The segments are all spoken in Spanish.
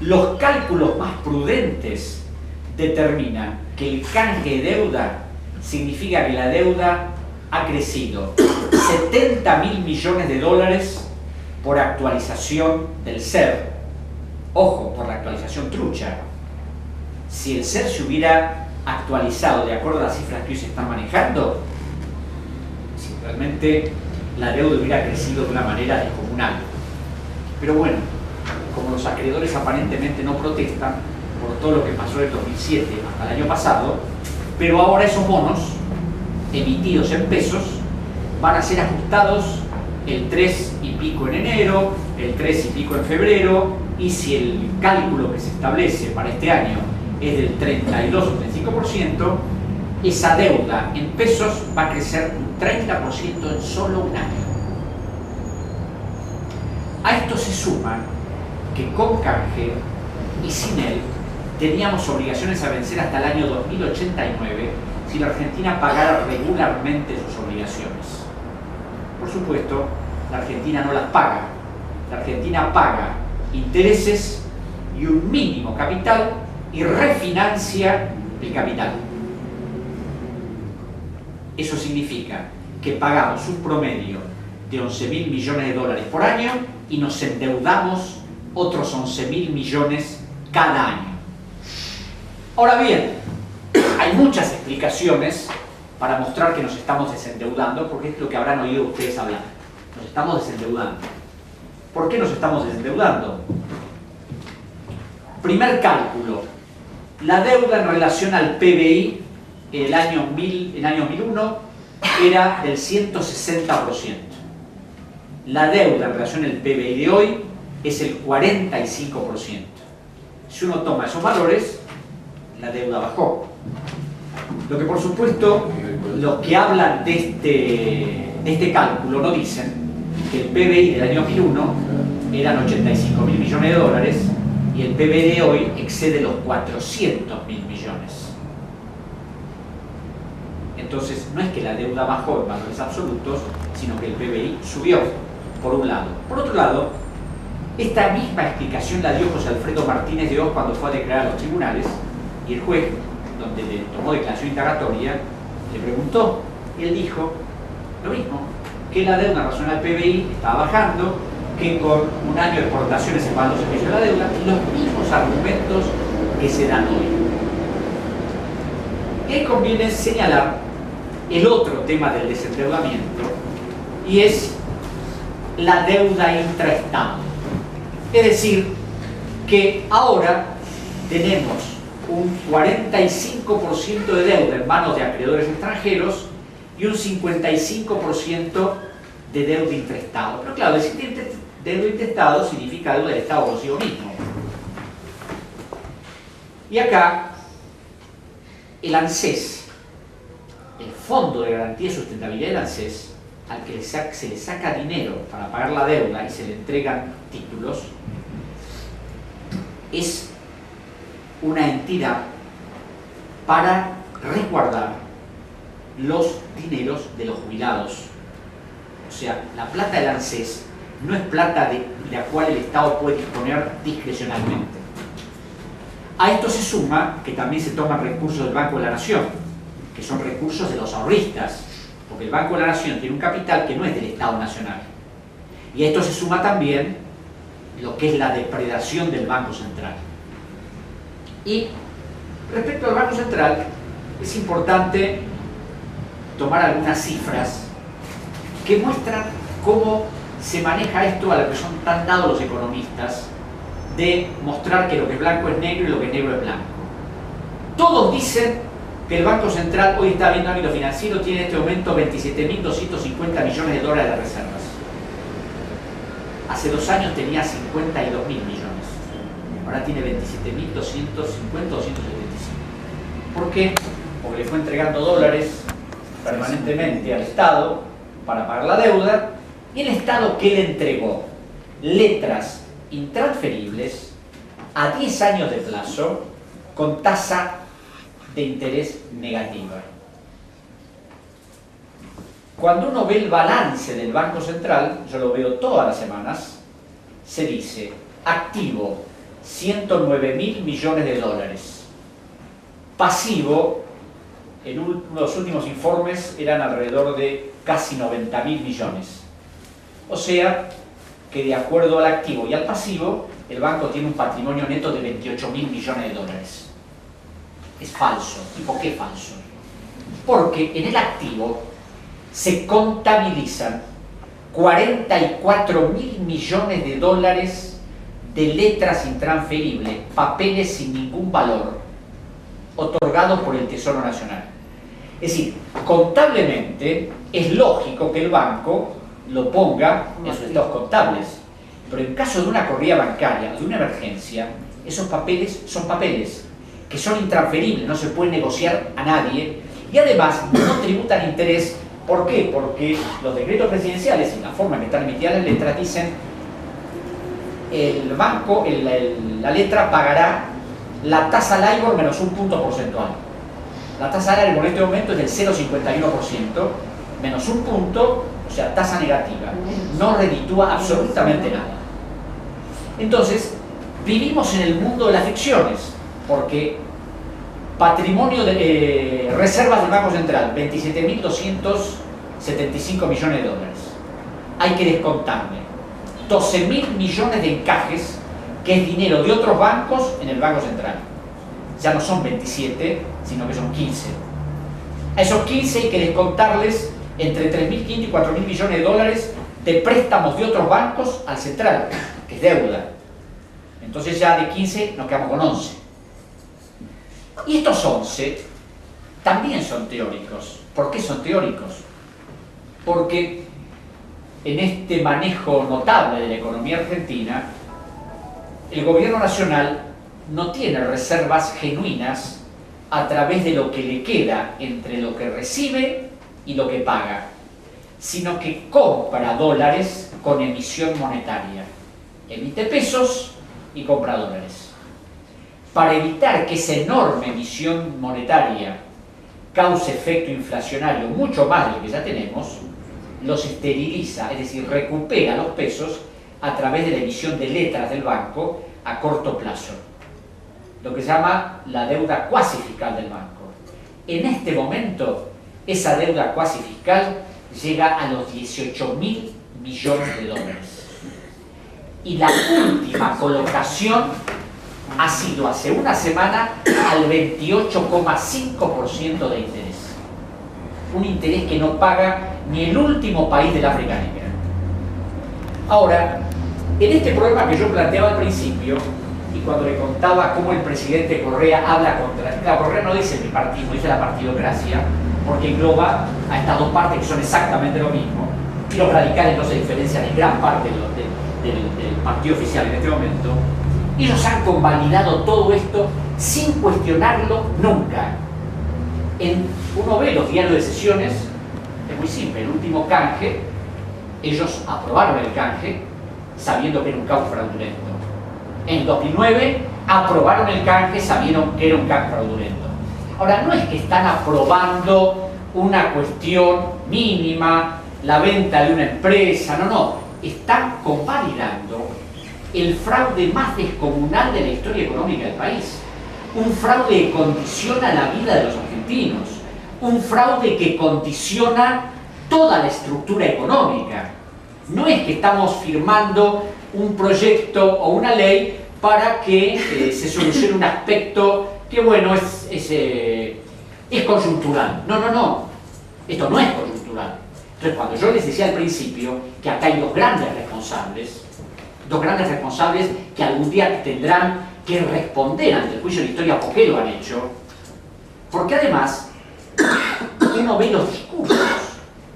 Los cálculos más prudentes determinan que el canje de deuda significa que la deuda ha crecido 70.000 millones de dólares por actualización del SER. Ojo, por la actualización trucha. Si el SER se hubiera actualizado de acuerdo a las cifras que hoy se están manejando, si realmente la deuda hubiera crecido de una manera descomunal. Pero bueno, como los acreedores aparentemente no protestan por todo lo que pasó en el 2007 hasta el año pasado, pero ahora esos bonos emitidos en pesos van a ser ajustados el 3 y pico en enero, el 3 y pico en febrero, y si el cálculo que se establece para este año es del 32 o 35%, esa deuda en pesos va a crecer un 30% en solo un año. A esto se suma que con canje y sin él teníamos obligaciones a vencer hasta el año 2089 si la Argentina pagara regularmente sus obligaciones. Por supuesto, la Argentina no las paga. La Argentina paga intereses y un mínimo capital y refinancia el capital. Eso significa que pagamos un promedio de 11.000 millones de dólares por año y nos endeudamos otros 11.000 millones cada año. Ahora bien, hay muchas explicaciones para mostrar que nos estamos desendeudando, porque es lo que habrán oído ustedes hablar. Nos estamos desendeudando. ¿Por qué nos estamos desendeudando? Primer cálculo. La deuda en relación al PBI en el año 2001 era del 160%. La deuda en relación al PBI de hoy es el 45%. Si uno toma esos valores, la deuda bajó. Lo que por supuesto, los que hablan de este cálculo no dicen que el PBI del año 2001 eran 85.000 millones de dólares y el PBI de hoy excede los 400.000 millones. Entonces, no es que la deuda bajó en valores absolutos, sino que el PBI subió, por un lado. Por otro lado, esta misma explicación la dio José Alfredo Martínez de Oz cuando fue a declarar a los tribunales, y el juez, donde le tomó declaración indagatoria, le preguntó, y él dijo lo mismo, que la deuda en relación al PBI estaba bajando, que con un año de exportaciones se pagan los servicios de la deuda, los mismos argumentos que se dan hoy. Y ahí conviene señalar el otro tema del desendeudamiento, y es la deuda intraestado. Es decir, que ahora tenemos un 45% de deuda en manos de acreedores extranjeros y un 55% de deuda intraestado. Pero claro, decir deuda intraestado significa deuda del Estado consigo mismo. Y acá, el ANSES, el Fondo de Garantía y Sustentabilidad del ANSES, al que se le saca dinero para pagar la deuda y se le entregan títulos, es una entidad para resguardar los dineros de los jubilados. O sea, la plata del ANSES no es plata de la cual el Estado puede disponer discrecionalmente. A esto se suma que también se toman recursos del Banco de la Nación, que son recursos de los ahorristas, porque el Banco de la Nación tiene un capital que no es del Estado Nacional. Y a esto se suma también lo que es la depredación del Banco Central. Y respecto al Banco Central, es importante tomar algunas cifras que muestran cómo se maneja esto a lo que son tan dados los economistas, de mostrar que lo que es blanco es negro y lo que es negro es blanco. Todos dicen que el Banco Central hoy está viendo ámbito financiero, tiene en este momento 27.250 millones de dólares de reservas. Hace 2 años tenía 52.000 millones. Ahora tiene 27.250 o 275. ¿Por qué? Porque le fue entregando dólares permanentemente al Estado para pagar la deuda, y el Estado, ¿qué le entregó? Letras intransferibles a 10 años de plazo con tasa de interés negativa. Cuando uno ve el balance del Banco Central, yo lo veo todas las semanas, se dice activo 109.000 millones de dólares. Pasivo, en uno de los últimos informes, eran alrededor de casi 90.000 millones. O sea, que de acuerdo al activo y al pasivo, el banco tiene un patrimonio neto de 28.000 millones de dólares. Es falso. ¿Y por qué falso? Porque en el activo se contabilizan 44.000 millones de dólares de letras intransferibles, papeles sin ningún valor, otorgados por el Tesoro Nacional. Es decir, contablemente es lógico que el banco lo ponga en sus estados contables, pero en caso de una corrida bancaria, de una emergencia, esos papeles son papeles que son intransferibles, no se pueden negociar a nadie y además no tributan interés. ¿Por qué? Porque los decretos presidenciales y la forma en que están emitidas las letras dicen el banco, la letra pagará la tasa LIBOR menos un punto porcentual. La tasa LIBOR en este momento es del 0,51%, menos un punto, o sea, tasa negativa. No reditúa absolutamente nada. Entonces, vivimos en el mundo de las ficciones, porque patrimonio de reservas del Banco Central, 27.275 millones de dólares. Hay que descontarle 12.000 millones de encajes, que es dinero de otros bancos en el Banco Central. Ya no son 27, sino que son 15. A esos 15 hay que descontarles entre 3.500 y 4.000 millones de dólares de préstamos de otros bancos al Central, que es deuda. Entonces ya de 15 nos quedamos con 11. Y estos 11 también son teóricos. ¿Por qué son teóricos? Porque en este manejo notable de la economía argentina, el gobierno nacional no tiene reservas genuinas a través de lo que le queda entre lo que recibe y lo que paga, sino que compra dólares con emisión monetaria. Emite pesos y compra dólares. Para evitar que esa enorme emisión monetaria cause efecto inflacionario mucho más de lo que ya tenemos, los esteriliza, es decir, recupera los pesos a través de la emisión de letras del banco a corto plazo, lo que se llama la deuda cuasi fiscal del banco. En este momento, esa deuda cuasi fiscal llega a los 18.000 millones de dólares. Y la última colocación ha sido hace una semana al 28,5% de interés. Un interés que no paga ni el último país del África Negra. Ahora, en este problema que yo planteaba al principio, y cuando le contaba cómo el presidente Correa habla contra... Claro, Correa no dice mi partido, dice la partidocracia, porque engloba a estas dos partes que son exactamente lo mismo, y los radicales no se diferencian en gran parte del partido oficial en este momento. Ellos han convalidado todo esto sin cuestionarlo nunca. Uno ve los diarios de sesiones, es muy simple, el último canje, ellos aprobaron el canje sabiendo que era un canje fraudulento. En 2009 aprobaron el canje sabiendo que era un canje fraudulento. Ahora, no es que están aprobando una cuestión mínima, la venta de una empresa, no, están convalidando el fraude más descomunal de la historia económica del país. Un fraude que condiciona la vida de los argentinos, un fraude que condiciona toda la estructura económica. No es que estamos firmando un proyecto o una ley para que se solucione un aspecto que, bueno, es coyuntural. No, esto no es coyuntural. Entonces, cuando yo les decía al principio que acá hay dos grandes responsables que algún día tendrán que responder ante el juicio de la historia por qué lo han hecho, porque además uno ve los discursos,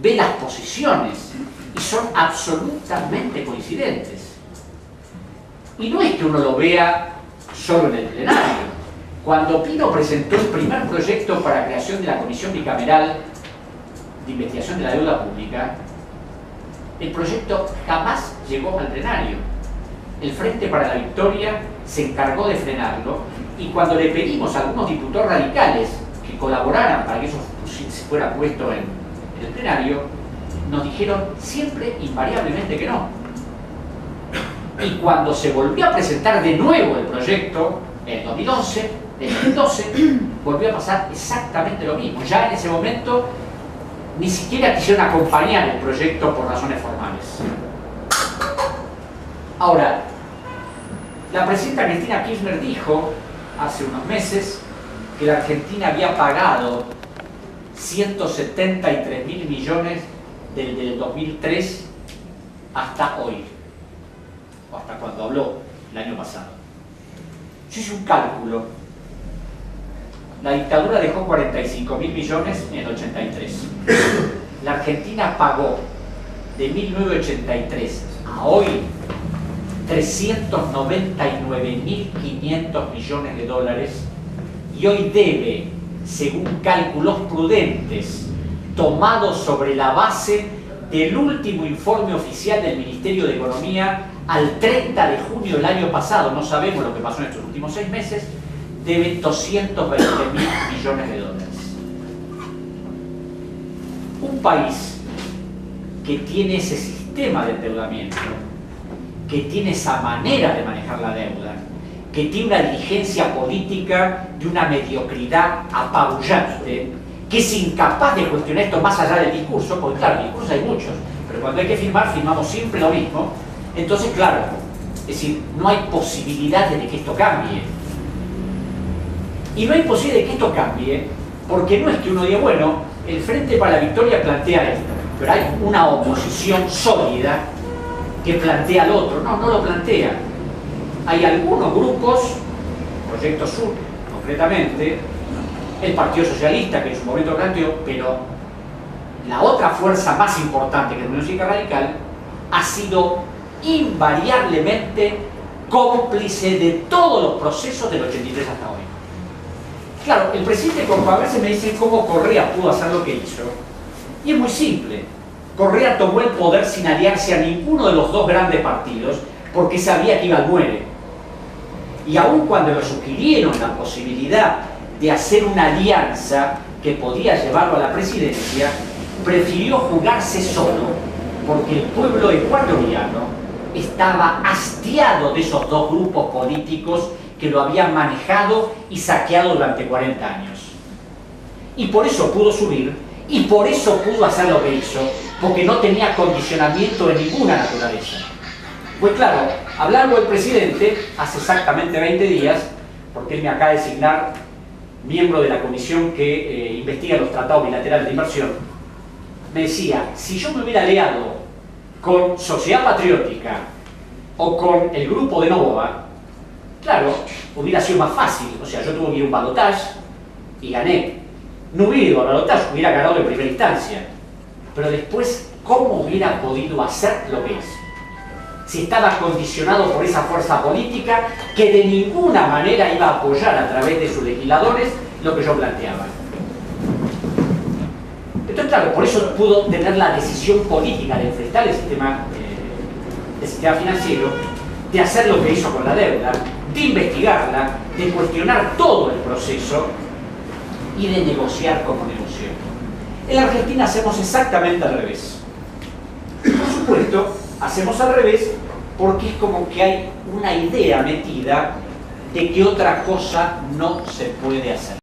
ve las posiciones y son absolutamente coincidentes. Y no es que uno lo vea solo en el plenario. Cuando Pino presentó el primer proyecto para la creación de la Comisión Bicameral de Investigación de la Deuda Pública, el proyecto jamás llegó al plenario. El Frente para la Victoria se encargó de frenarlo, y cuando le pedimos a algunos diputados radicales que colaboraran para que eso se fuera puesto en el plenario, nos dijeron siempre invariablemente que no. Y cuando se volvió a presentar de nuevo el proyecto, en 2011, en 2012, volvió a pasar exactamente lo mismo. Ya en ese momento ni siquiera quisieron acompañar el proyecto por razones formales. Ahora, la presidenta Cristina Kirchner dijo hace unos meses que la Argentina había pagado 173.000 millones desde el 2003 hasta hoy, o hasta cuando habló el año pasado. Yo hice un cálculo. La dictadura dejó 45.000 millones en el 83. La Argentina pagó de 1983 a hoy 399.500 millones de dólares y hoy debe, según cálculos prudentes tomados sobre la base del último informe oficial del Ministerio de Economía al 30 de junio del año pasado, no sabemos lo que pasó en estos últimos 6 meses, debe 220.000 millones de dólares. Un país que tiene ese sistema de endeudamiento, que tiene esa manera de manejar la deuda, que tiene una dirigencia política de una mediocridad apabullante, que es incapaz de cuestionar esto más allá del discurso, porque claro, discursos hay muchos, pero cuando hay que firmar, firmamos siempre lo mismo. Entonces, claro, es decir, no hay posibilidades de que esto cambie. Y no hay posibilidad de que esto cambie porque no es que uno diga, bueno, el Frente para la Victoria plantea esto, pero hay una oposición sólida que plantea al otro. No, no lo plantea. Hay algunos grupos, Proyecto Sur concretamente, el Partido Socialista que en su momento planteó, pero la otra fuerza más importante que es la Unión Cívica Radical ha sido invariablemente cómplice de todos los procesos del 83 hasta hoy. Claro, el presidente Correa, a veces me dicen cómo Correa pudo hacer lo que hizo, y es muy simple. Correa tomó el poder sin aliarse a ninguno de los dos grandes partidos porque sabía que iba al muere. Y aun cuando le sugirieron la posibilidad de hacer una alianza que podía llevarlo a la presidencia, prefirió jugarse solo porque el pueblo ecuatoriano estaba hastiado de esos dos grupos políticos que lo habían manejado y saqueado durante 40 años. Y por eso pudo subir, y por eso pudo hacer lo que hizo, porque no tenía condicionamiento de ninguna naturaleza. Pues claro, hablando del presidente, hace exactamente 20 días, porque él me acaba de designar miembro de la comisión que investiga los tratados bilaterales de inversión, me decía, si yo me hubiera aliado con Sociedad Patriótica o con el grupo de Novoa, claro, hubiera sido más fácil. O sea, yo tuve que ir a un balotaje y gané. No hubiera ido al balotaje, hubiera ganado en primera instancia. Pero después, ¿cómo hubiera podido hacer lo que hizo? Si estaba condicionado por esa fuerza política que de ninguna manera iba a apoyar a través de sus legisladores lo que yo planteaba. Entonces, claro, por eso pudo tener la decisión política de enfrentar el sistema financiero, de hacer lo que hizo con la deuda, de investigarla, de cuestionar todo el proceso y de negociar como negoció. En la Argentina hacemos exactamente al revés. Por supuesto, hacemos al revés porque es como que hay una idea metida de que otra cosa no se puede hacer.